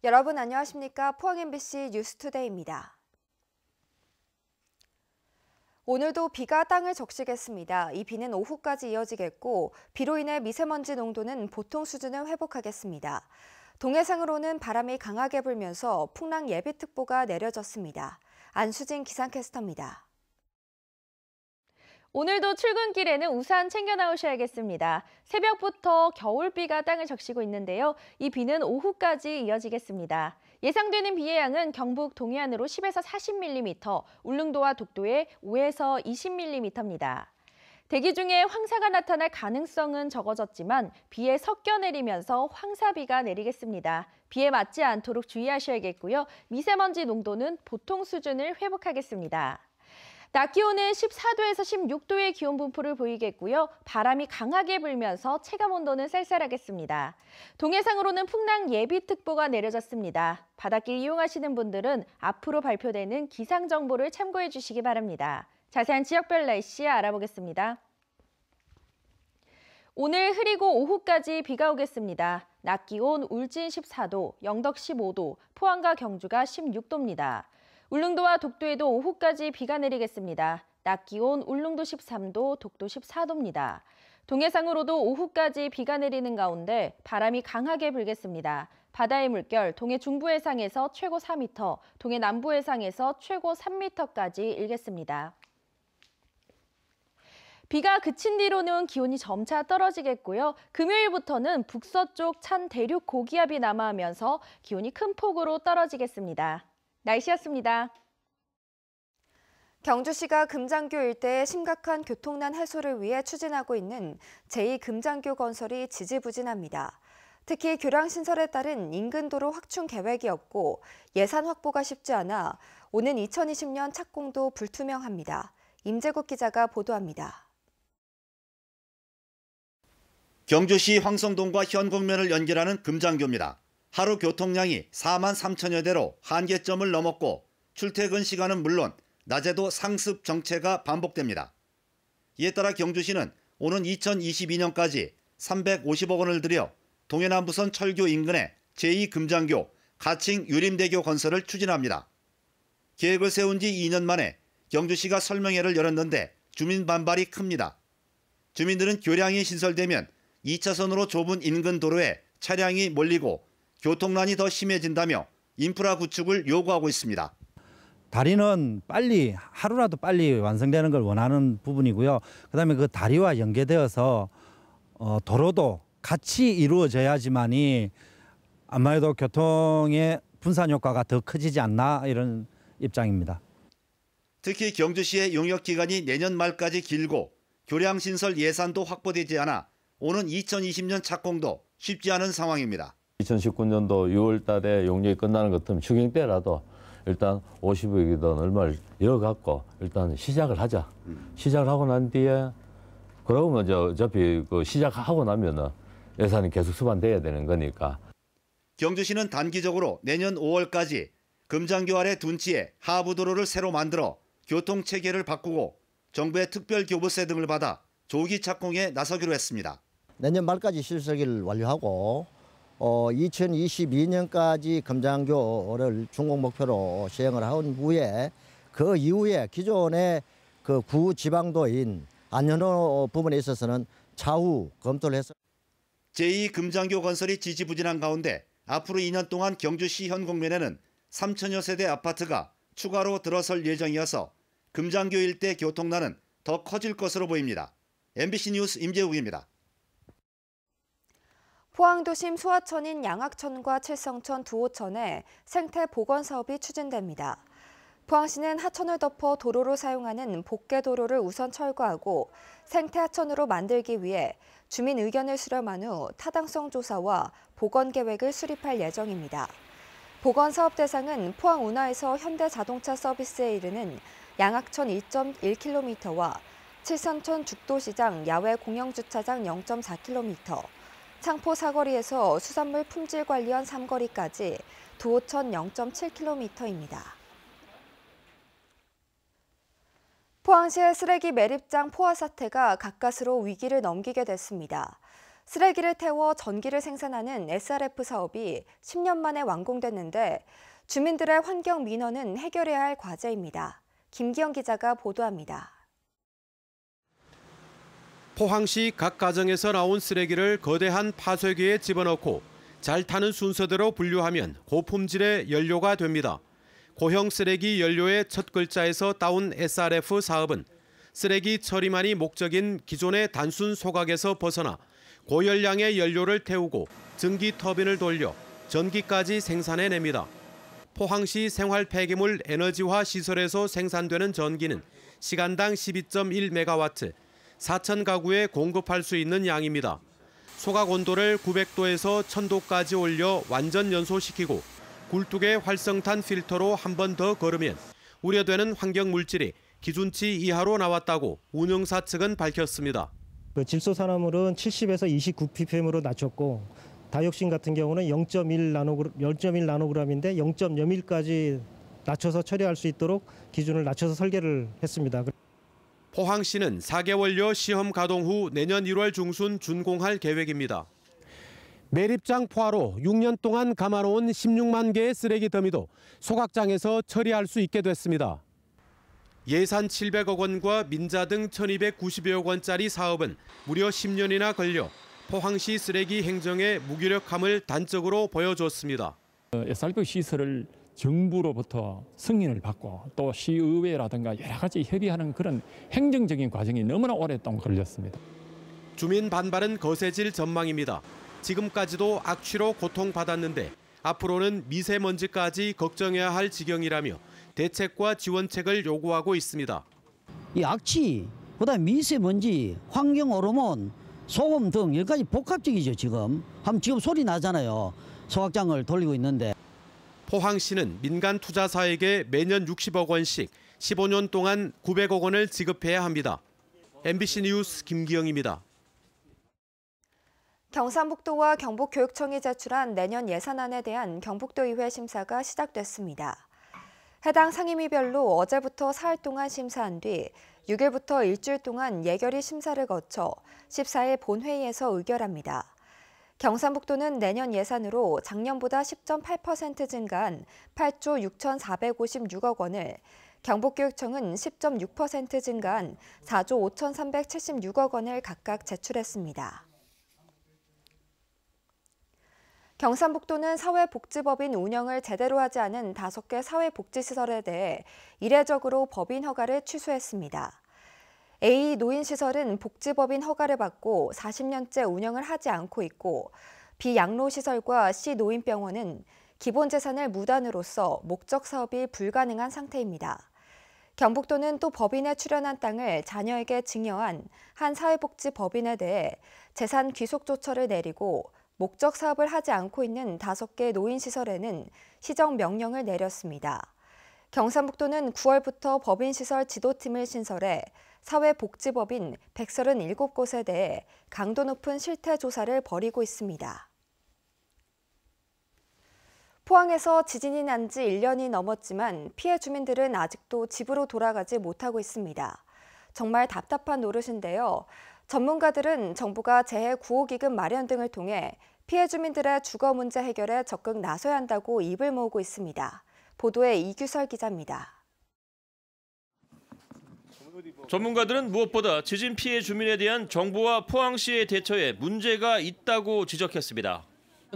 여러분 안녕하십니까? 포항 MBC 뉴스투데이입니다. 오늘도 비가 땅을 적시겠습니다. 이 비는 오후까지 이어지겠고 비로 인해 미세먼지 농도는 보통 수준을 회복하겠습니다. 동해상으로는 바람이 강하게 불면서 풍랑 예비특보가 내려졌습니다. 안수진 기상캐스터입니다. 오늘도 출근길에는 우산 챙겨 나오셔야겠습니다. 새벽부터 겨울비가 땅을 적시고 있는데요. 이 비는 오후까지 이어지겠습니다. 예상되는 비의 양은 경북 동해안으로 10에서 40mm, 울릉도와 독도에 5에서 20mm입니다. 대기 중에 황사가 나타날 가능성은 적어졌지만 비에 섞여 내리면서 황사비가 내리겠습니다. 비에 맞지 않도록 주의하셔야겠고요. 미세먼지 농도는 보통 수준을 회복하겠습니다. 낮 기온은 14도에서 16도의 기온 분포를 보이겠고요. 바람이 강하게 불면서 체감 온도는 쌀쌀하겠습니다. 동해상으로는 풍랑 예비특보가 내려졌습니다. 바닷길 이용하시는 분들은 앞으로 발표되는 기상 정보를 참고해 주시기 바랍니다. 자세한 지역별 날씨 알아보겠습니다. 오늘 흐리고 오후까지 비가 오겠습니다. 낮 기온 울진 14도, 영덕 15도, 포항과 경주가 16도입니다. 울릉도와 독도에도 오후까지 비가 내리겠습니다. 낮 기온 울릉도 13도, 독도 14도입니다. 동해상으로도 오후까지 비가 내리는 가운데 바람이 강하게 불겠습니다. 바다의 물결 동해 중부 해상에서 최고 4m, 동해 남부 해상에서 최고 3m까지 일겠습니다. 비가 그친 뒤로는 기온이 점차 떨어지겠고요. 금요일부터는 북서쪽 찬 대륙 고기압이 남하하면서 기온이 큰 폭으로 떨어지겠습니다. 날씨였습니다. 경주시가 금장교 일대의 심각한 교통난 해소를 위해 추진하고 있는 제2금장교 건설이 지지부진합니다. 특히 교량 신설에 따른 인근 도로 확충 계획이 없고 예산 확보가 쉽지 않아 오는 2020년 착공도 불투명합니다. 임재국 기자가 보도합니다. 경주시 황성동과 현곡면을 연결하는 금장교입니다. 하루 교통량이 4만 3천여 대로 한계점을 넘었고 출퇴근 시간은 물론 낮에도 상습 정체가 반복됩니다. 이에 따라 경주시는 오는 2022년까지 350억 원을 들여 동해남부선 철교 인근에 제2금장교 가칭 유림대교 건설을 추진합니다. 계획을 세운 지 2년 만에 경주시가 설명회를 열었는데 주민 반발이 큽니다. 주민들은 교량이 신설되면 2차선으로 좁은 인근 도로에 차량이 몰리고 교통난이 더 심해진다며 인프라 구축을 요구하고 있습니다. 다리는 빨리 하루라도 빨리 완성되는 걸 원하는 부분이고요. 그다음에 그 다리와 연계되어서 도로도 같이 이루어져야지만이 아마도 교통의 분산 효과가 더 커지지 않나 이런 입장입니다. 특히 경주시의 용역 기간이 내년 말까지 길고 교량 신설 예산도 확보되지 않아 오는 2020년 착공도 쉽지 않은 상황입니다. 2019년도 6월 달에 용역이 끝나는 것 같으면 추경 때라도 일단 50억이든 얼마를 이어갖고 일단 시작을 하자. 시작을 하고 난 뒤에 그러면 이제 어차피 그 시작하고 나면은 예산이 계속 수반돼야 되는 거니까. 경주시는 단기적으로 내년 5월까지 금장교 아래 둔치에 하부도로를 새로 만들어 교통 체계를 바꾸고 정부의 특별교부세 등을 받아 조기 착공에 나서기로 했습니다. 내년 말까지 실설기를 완료하고 2022년까지 금장교를 준공 목표로 시행을 한 후에 그 이후에 기존의 그 구지방도인 안현호 부분에 있어서는 차후 검토를 해서 제2금장교 건설이 지지부진한 가운데 앞으로 2년 동안 경주시 현곡면에는 3천여 세대 아파트가 추가로 들어설 예정이어서 금장교 일대 교통난은 더 커질 것으로 보입니다. MBC 뉴스 임재욱입니다. 포항도심 소하천인 양악천과 칠성천 두 호천에 생태 복원 사업이 추진됩니다. 포항시는 하천을 덮어 도로로 사용하는 복개도로를 우선 철거하고 생태 하천으로 만들기 위해 주민 의견을 수렴한 후 타당성 조사와 복원 계획을 수립할 예정입니다. 복원 사업 대상은 포항 운하에서 현대자동차 서비스에 이르는 양악천 1.1km와 칠성천 죽도시장 야외 공영주차장 0.4km, 창포 사거리에서 수산물 품질 관리원 3거리까지 두 호천 0.7km입니다. 포항시의 쓰레기 매립장 포화 사태가 가까스로 위기를 넘기게 됐습니다. 쓰레기를 태워 전기를 생산하는 SRF 사업이 10년 만에 완공됐는데 주민들의 환경 민원은 해결해야 할 과제입니다. 김기영 기자가 보도합니다. 포항시 각 가정에서 나온 쓰레기를 거대한 파쇄기에 집어넣고 잘 타는 순서대로 분류하면 고품질의 연료가 됩니다. 고형 쓰레기 연료의 첫 글자에서 따온 SRF 사업은 쓰레기 처리만이 목적인 기존의 단순 소각에서 벗어나 고열량의 연료를 태우고 전기 터빈을 돌려 전기까지 생산해냅니다. 포항시 생활 폐기물 에너지화 시설에서 생산되는 전기는 시간당 12.1메가와트, 4천 가구에 공급할 수 있는 양입니다. 소각 온도를 900도에서 1000도까지 올려 완전 연소시키고 굴뚝에 활성탄 필터로 한 번 더 걸으면 우려되는 환경 물질이 기준치 이하로 나왔다고 운영사 측은 밝혔습니다. 질소산화물은 70에서 29ppm으로 낮췄고 다이옥신 같은 경우는 0.1 나노그램인데 0.01까지 낮춰서 처리할 수 있도록 기준을 낮춰서 설계를 했습니다. 포항시는 4개월여 시험 가동 후 내년 1월 중순 준공할 계획입니다. 매립장 포화로 6년 동안 감아놓은 16만 개의 쓰레기 더미도 소각장에서 처리할 수 있게 됐습니다. 예산 700억 원과 민자 등 1290여억 원짜리 사업은 무려 10년이나 걸려 포항시 쓰레기 행정의 무기력함을 단적으로 보여줬습니다. SRF 시설을 정부로부터 승인을 받고 또 시의회라든가 여러 가지 협의하는 그런 행정적인 과정이 너무나 오랫동안 걸렸습니다. 주민 반발은 거세질 전망입니다. 지금까지도 악취로 고통받았는데 앞으로는 미세먼지까지 걱정해야 할 지경이라며 대책과 지원책을 요구하고 있습니다. 이 악취, 그다음에 미세먼지, 환경 호르몬, 소음 등 여러 가지 복합적이죠. 지금 소리 나잖아요. 소각장을 돌리고 있는데. 포항시는 민간 투자사에게 매년 60억 원씩 15년 동안 900억 원을 지급해야 합니다. MBC 뉴스 김기영입니다. 경상북도와 경북교육청이 제출한 내년 예산안에 대한 경북도의회 심사가 시작됐습니다. 해당 상임위별로 어제부터 사흘 동안 심사한 뒤 6일부터 일주일 동안 예결위 심사를 거쳐 14일 본회의에서 의결합니다. 경상북도는 내년 예산으로 작년보다 10.8% 증가한 8조 6,456억 원을, 경북교육청은 10.6% 증가한 4조 5,376억 원을 각각 제출했습니다. 경상북도는 사회복지법인 운영을 제대로 하지 않은 5개 사회복지시설에 대해 이례적으로 법인 허가를 취소했습니다. A 노인시설은 복지법인 허가를 받고 40년째 운영을 하지 않고 있고, B 양로시설과 C 노인병원은 기본재산을 무단으로써 목적 사업이 불가능한 상태입니다. 경북도는 또 법인에 출연한 땅을 자녀에게 증여한 한 사회복지법인에 대해 재산 귀속 조처를 내리고 목적 사업을 하지 않고 있는 5개 노인시설에는 시정 명령을 내렸습니다. 경상북도는 9월부터 법인시설 지도팀을 신설해 사회복지법인 137곳에 대해 강도 높은 실태 조사를 벌이고 있습니다. 포항에서 지진이 난 지 1년이 넘었지만 피해 주민들은 아직도 집으로 돌아가지 못하고 있습니다. 정말 답답한 노릇인데요. 전문가들은 정부가 재해구호기금 마련 등을 통해 피해 주민들의 주거 문제 해결에 적극 나서야 한다고 입을 모으고 있습니다. 보도에 이규설 기자입니다. 전문가들은 무엇보다 지진 피해 주민에 대한 정부와 포항시의 대처에 문제가 있다고 지적했습니다.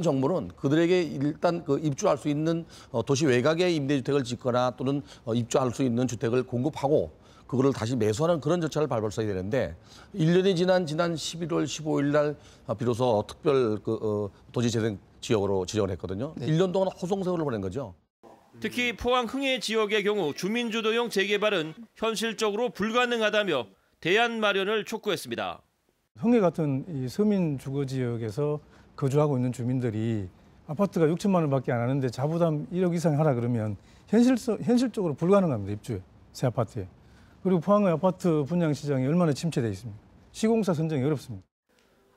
정부는 그들에게 일단 입주할 수 있는 도시 외곽에 임대주택을 짓거나 또는 입주할 수 있는 주택을 공급하고 그거를 다시 매수하는 그런 절차를 밟았어야 되는데 1년이 지난 11월 15일 날 비로소 특별 도시재생 지역으로 지정을 했거든요. 1년 동안 호송세월을 보낸 거죠. 특히 포항 흥해 지역의 경우 주민주도형 재개발은 현실적으로 불가능하다며 대안 마련을 촉구했습니다. 흥해 같은 이 서민 주거 지역에서 거주하고 있는 주민들이 아파트가 6천만 원밖에 안 하는데 자부담 1억 이상 하라 그러면 현실적으로 불가능합니다. 입주에, 새 아파트에. 그리고 포항의 아파트 분양 시장이 얼마나 침체돼 있습니까? 시공사 선정이 어렵습니다.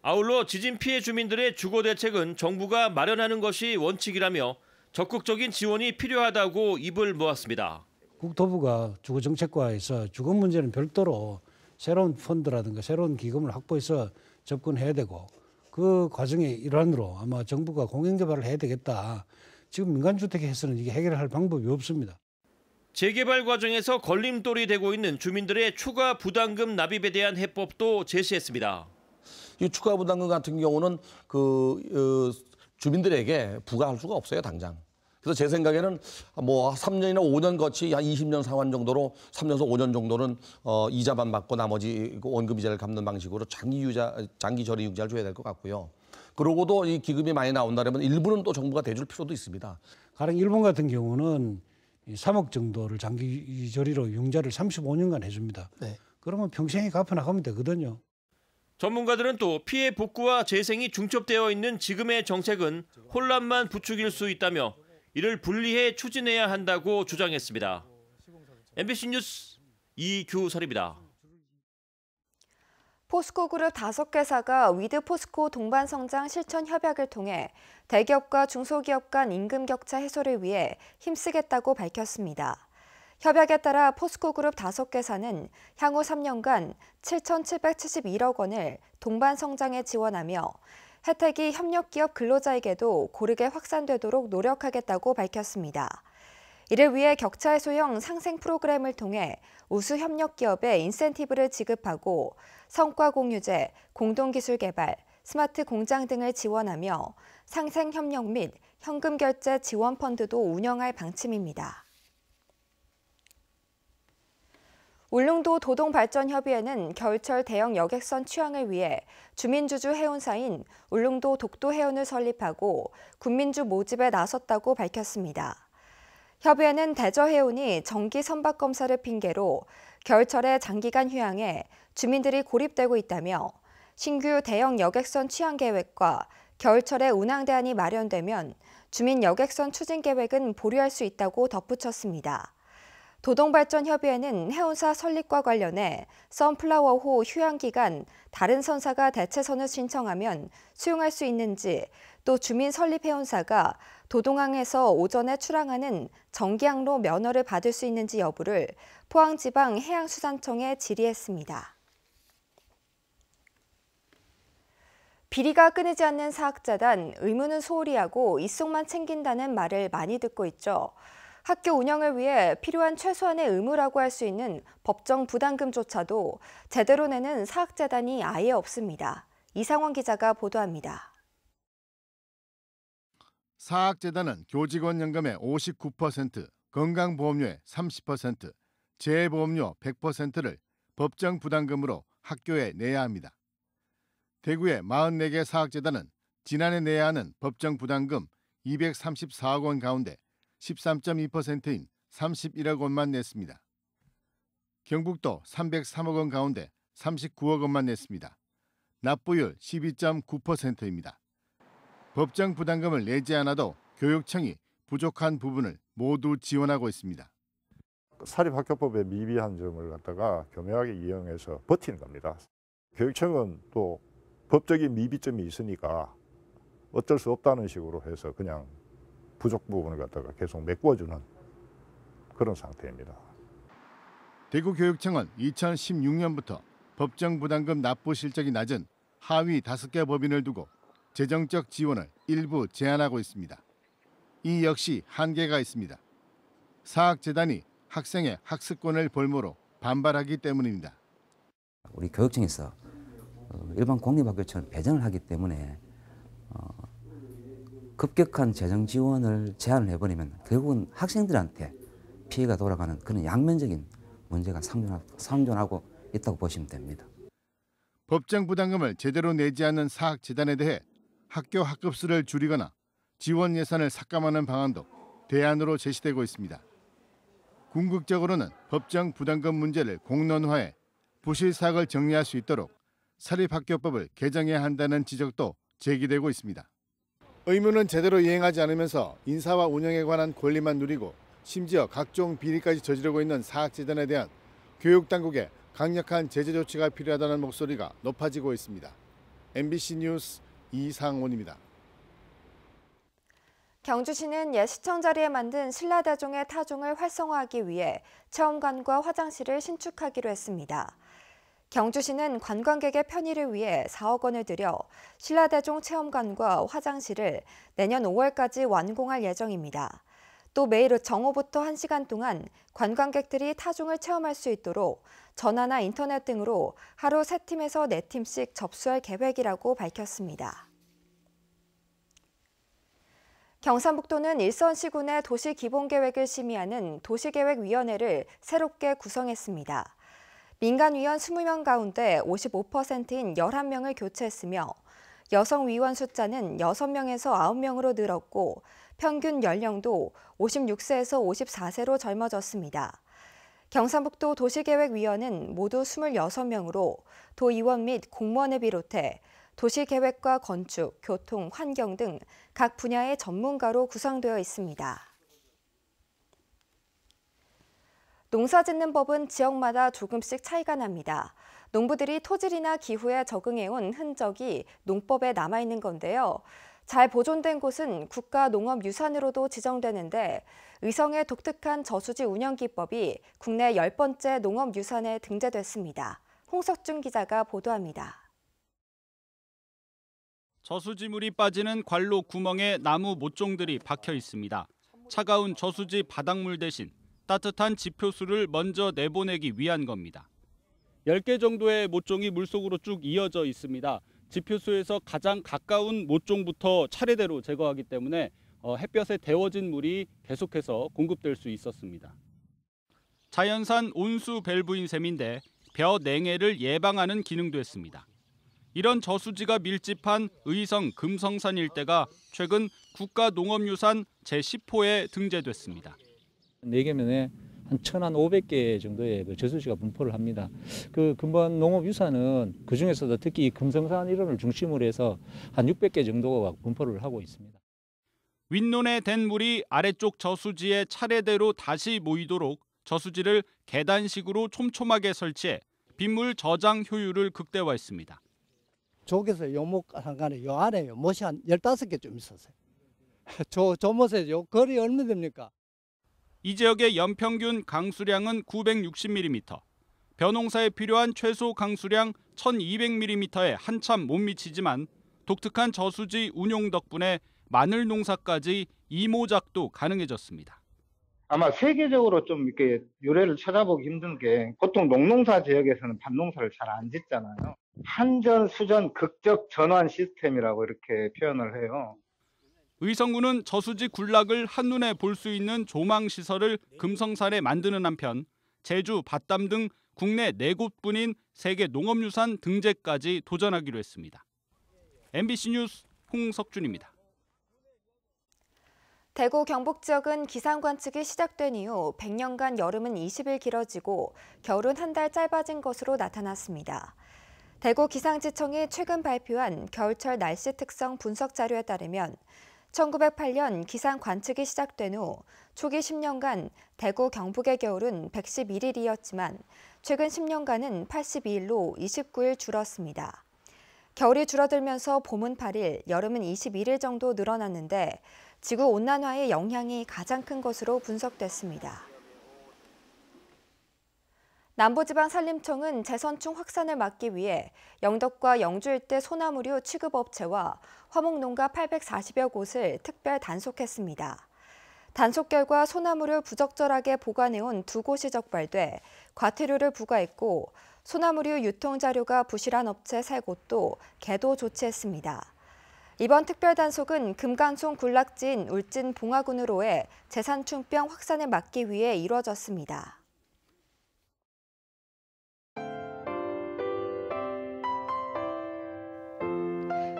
아울러 지진 피해 주민들의 주거 대책은 정부가 마련하는 것이 원칙이라며 적극적인 지원이 필요하다고 입을 모았습니다. 국토부가 주거정책과에서 주거 문제는 별도로 새로운 펀드라든가 새로운 기금을 확보해서 접근해야 되고, 그 과정의 일환으로 아마 정부가 공영개발을 해야 되겠다. 지금 민간주택에 해서는 이게 해결할 방법이 없습니다. 재개발 과정에서 걸림돌이 되고 있는 주민들의 추가 부담금 납입에 대한 해법도 제시했습니다. 이 추가 부담금 같은 경우는 주민들에게 부과할 수가 없어요, 당장. 그래서 제 생각에는 뭐 3년이나 5년 거치 한 20년 상환 정도로 3년에서 5년 정도는 이자만 받고 나머지 원금 이자를 갚는 방식으로 장기 저리 융자를 줘야 될 것 같고요. 그러고도 이 기금이 많이 나온다면 일부는 또 정부가 대줄 필요도 있습니다. 가령 일본 같은 경우는 3억 정도를 장기 저리로 융자를 35년간 해줍니다. 네. 그러면 평생에 갚아 나가면 되거든요. 전문가들은 또 피해 복구와 재생이 중첩되어 있는 지금의 정책은 혼란만 부추길 수 있다며 이를 분리해 추진해야 한다고 주장했습니다. MBC 뉴스 이규설입니다. 포스코 그룹 5개사가 위드 포스코 동반성장 실천 협약을 통해 대기업과 중소기업 간 임금 격차 해소를 위해 힘쓰겠다고 밝혔습니다. 협약에 따라 포스코 그룹 5개사는 향후 3년간 7,771억 원을 동반성장에 지원하며 혜택이 협력기업 근로자에게도 고르게 확산되도록 노력하겠다고 밝혔습니다. 이를 위해 격차 해소형 상생 프로그램을 통해 우수 협력기업에 인센티브를 지급하고 성과 공유제, 공동기술 개발, 스마트 공장 등을 지원하며 상생 협력 및 현금 결제 지원 펀드도 운영할 방침입니다. 울릉도 도동발전협의회는 겨울철 대형 여객선 취항을 위해 주민주주 해운사인 울릉도 독도해운을 설립하고 군민주 모집에 나섰다고 밝혔습니다. 협의회는 대저해운이 정기 선박 검사를 핑계로 겨울철에 장기간 휴양에 주민들이 고립되고 있다며 신규 대형 여객선 취항 계획과 겨울철에 운항 대안이 마련되면 주민 여객선 추진 계획은 보류할 수 있다고 덧붙였습니다. 도동발전협의회는 해운사 설립과 관련해 선플라워호 휴양 기간 다른 선사가 대체선을 신청하면 수용할 수 있는지, 또 주민 설립 해운사가 도동항에서 오전에 출항하는 정기항로 면허를 받을 수 있는지 여부를 포항지방해양수산청에 질의했습니다. 비리가 끊이지 않는 사학재단, 의무는 소홀히 하고 입속만 챙긴다는 말을 많이 듣고 있죠. 학교 운영을 위해 필요한 최소한의 의무라고 할 수 있는 법정 부담금조차도 제대로 내는 사학재단이 아예 없습니다. 이상원 기자가 보도합니다. 사학재단은 교직원 연금의 59%, 건강보험료의 30%, 재보험료 100%를 법정 부담금으로 학교에 내야 합니다. 대구의 44개 사학재단은 지난해 내야 하는 법정 부담금 234억 원 가운데 13.2%인 31억 원만 냈습니다. 경북도 303억 원 가운데 39억 원만 냈습니다. 납부율 12.9%입니다. 법정 부담금을 내지 않아도 교육청이 부족한 부분을 모두 지원하고 있습니다. 사립학교법의 미비한 점을 갖다가 교묘하게 이용해서 버티는 겁니다. 교육청은 또 법적인 미비점이 있으니까 어쩔 수 없다는 식으로 해서 그냥 부족 부분을 갖다가 계속 메꿔주는 그런 상태입니다. 대구교육청은 2016년부터 법정 부담금 납부 실적이 낮은 하위 5개 법인을 두고 재정적 지원을 일부 제한하고 있습니다. 이 역시 한계가 있습니다. 사학재단이 학생의 학습권을 볼모로 반발하기 때문입니다. 우리 교육청에서 일반 공립학교처럼 배정을 하기 때문에 급격한 재정 지원을 제한을 해버리면 결국은 학생들한테 피해가 돌아가는 그런 양면적인 문제가 상존하고 있다고 보시면 됩니다. 법정 부담금을 제대로 내지 않는 사학재단에 대해 학교 학급수를 줄이거나 지원 예산을 삭감하는 방안도 대안으로 제시되고 있습니다. 궁극적으로는 법정 부담금 문제를 공론화해 부실 사학을 정리할 수 있도록 사립학교법을 개정해야 한다는 지적도 제기되고 있습니다. 의무는 제대로 이행하지 않으면서 인사와 운영에 관한 권리만 누리고 심지어 각종 비리까지 저지르고 있는 사학재단에 대한 교육당국의 강력한 제재 조치가 필요하다는 목소리가 높아지고 있습니다. MBC 뉴스 이상원입니다. 경주시는 옛 시청 자리에 만든 신라대종의 타종을 활성화하기 위해 체험관과 화장실을 신축하기로 했습니다. 경주시는 관광객의 편의를 위해 4억 원을 들여 신라대종 체험관과 화장실을 내년 5월까지 완공할 예정입니다. 또 매일 정오부터 1시간 동안 관광객들이 타종을 체험할 수 있도록 전화나 인터넷 등으로 하루 3팀에서 4팀씩 접수할 계획이라고 밝혔습니다. 경상북도는 일선시군의 도시기본계획을 심의하는 도시계획위원회를 새롭게 구성했습니다. 민간위원 20명 가운데 55%인 11명을 교체했으며 여성 위원 숫자는 6명에서 9명으로 늘었고 평균 연령도 56세에서 54세로 젊어졌습니다. 경상북도 도시계획위원은 모두 26명으로 도의원 및 공무원을 비롯해 도시계획과 건축, 교통, 환경 등 각 분야의 전문가로 구성되어 있습니다. 농사짓는 법은 지역마다 조금씩 차이가 납니다. 농부들이 토질이나 기후에 적응해온 흔적이 농법에 남아있는 건데요. 잘 보존된 곳은 국가농업유산으로도 지정되는데 의성의 독특한 저수지 운영 기법이 국내 10번째 농업유산에 등재됐습니다. 홍석준 기자가 보도합니다. 저수지물이 빠지는 관로 구멍에 나무 모종들이 박혀 있습니다. 차가운 저수지 바닷물 대신 따뜻한 지표수를 먼저 내보내기 위한 겁니다. 10개 정도의 모종이 물속으로 쭉 이어져 있습니다. 지표수에서 가장 가까운 모종부터 차례대로 제거하기 때문에 햇볕에 데워진 물이 계속해서 공급될 수 있었습니다. 자연산 온수 밸브인 셈인데 벼 냉해를 예방하는 기능도 했습니다. 이런 저수지가 밀집한 의성 금성산 일대가 최근 국가농업유산 제10호에 등재됐습니다. 4개면에 한 1,500개 정도의 그 저수지가 분포를 합니다. 그 근본 농업유산은 그중에서도 특히 금성산 일원을 중심으로 해서 한 600개 정도가 분포를 하고 있습니다. 윗논에 댄 물이 아래쪽 저수지에 차례대로 다시 모이도록 저수지를 계단식으로 촘촘하게 설치해 빗물 저장 효율을 극대화했습니다. 저기서 요목 한간에 요 안에 못이 한 15개 있었어요. 저 못에 요 거리 얼마 됩니까? 이 지역의 연평균 강수량은 960mm, 벼농사에 필요한 최소 강수량 1200mm에 한참 못 미치지만 독특한 저수지 운용 덕분에 마늘 농사까지 이모작도 가능해졌습니다. 아마 세계적으로 좀 이렇게 유래를 찾아보기 힘든 게 보통 농농사 지역에서는 밭농사를 잘 안 짓잖아요. 한전, 수전, 극적 전환 시스템이라고 이렇게 표현을 해요. 의성군은 저수지 군락을 한눈에 볼 수 있는 조망시설을 금성산에 만드는 한편 제주, 밭담 등 국내 4곳뿐인 세계 농업유산 등재까지 도전하기로 했습니다. MBC 뉴스 홍석준입니다. 대구 경북 지역은 기상 관측이 시작된 이후 100년간 여름은 20일 길어지고 겨울은 한 달 짧아진 것으로 나타났습니다. 대구 기상지청이 최근 발표한 겨울철 날씨 특성 분석 자료에 따르면 1908년 기상 관측이 시작된 후 초기 10년간 대구 경북의 겨울은 111일이었지만 최근 10년간은 82일로 29일 줄었습니다. 겨울이 줄어들면서 봄은 8일, 여름은 21일 정도 늘어났는데 지구온난화의 영향이 가장 큰 것으로 분석됐습니다. 남부지방산림청은 재선충 확산을 막기 위해 영덕과 영주 일대 소나무류 취급업체와 화목농가 840여 곳을 특별 단속했습니다. 단속 결과 소나무를 부적절하게 보관해온 2곳이 적발돼 과태료를 부과했고 소나무류 유통자료가 부실한 업체 3곳도 계도 조치했습니다. 이번 특별 단속은 금강송 군락지인 울진 봉화군으로의 재산충병 확산을 막기 위해 이루어졌습니다.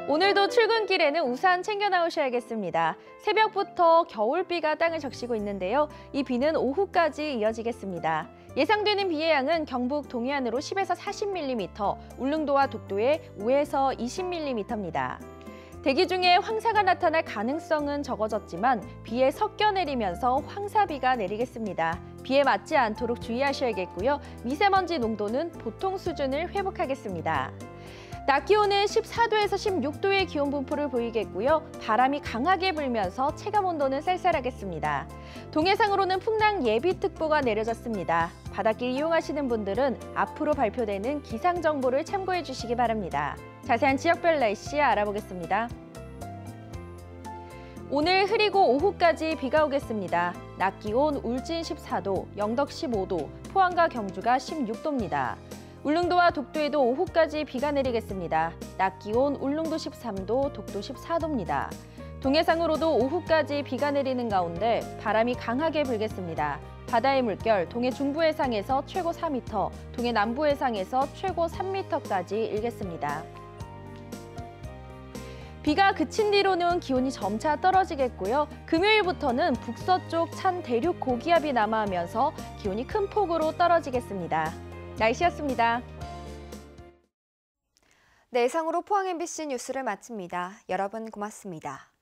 오늘도 출근길에는 우산 챙겨 나오셔야겠습니다. 새벽부터 겨울비가 땅을 적시고 있는데요. 이 비는 오후까지 이어지겠습니다. 예상되는 비의 양은 경북 동해안으로 10에서 40mm, 울릉도와 독도에 5에서 20mm입니다. 대기 중에 황사가 나타날 가능성은 적어졌지만 비에 섞여 내리면서 황사비가 내리겠습니다. 비에 맞지 않도록 주의하셔야겠고요. 미세먼지 농도는 보통 수준을 회복하겠습니다. 낮 기온은 14도에서 16도의 기온 분포를 보이겠고요. 바람이 강하게 불면서 체감 온도는 쌀쌀하겠습니다. 동해상으로는 풍랑 예비특보가 내려졌습니다. 바닷길 이용하시는 분들은 앞으로 발표되는 기상 정보를 참고해 주시기 바랍니다. 자세한 지역별 날씨 알아보겠습니다. 오늘 흐리고 오후까지 비가 오겠습니다. 낮 기온 울진 14도, 영덕 15도, 포항과 경주가 16도입니다. 울릉도와 독도에도 오후까지 비가 내리겠습니다. 낮 기온 울릉도 13도, 독도 14도입니다. 동해상으로도 오후까지 비가 내리는 가운데 바람이 강하게 불겠습니다. 바다의 물결 동해 중부 해상에서 최고 4m, 동해 남부 해상에서 최고 3m까지 일겠습니다. 비가 그친 뒤로는 기온이 점차 떨어지겠고요. 금요일부터는 북서쪽 찬 대륙 고기압이 남하하면서 기온이 큰 폭으로 떨어지겠습니다. 날씨였습니다. 네, 이상으로 포항 MBC 뉴스를 마칩니다. 여러분 고맙습니다.